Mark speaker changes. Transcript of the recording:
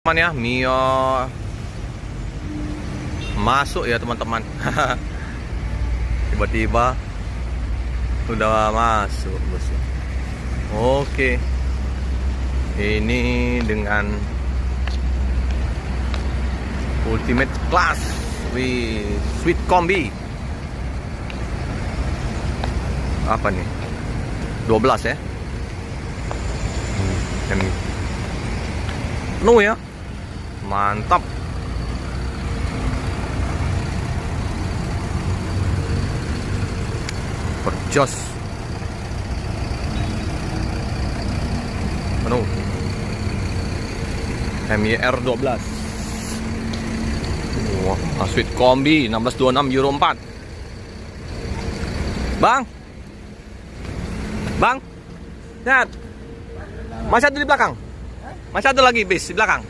Speaker 1: Teman ya, Mio masuk ya teman-teman. Tiba-tiba udah masuk bos. Oke, ini dengan Ultimate Class with Sweet Combi. Apa nih? 12 ya. Penuh ya. Mantap. Berjos. Penuh. MYR 12. Wah, Sweet Combi 1626 Euro 4. Bang. Bang. Lihat. Masih ada di belakang. Masih ada lagi bis di belakang.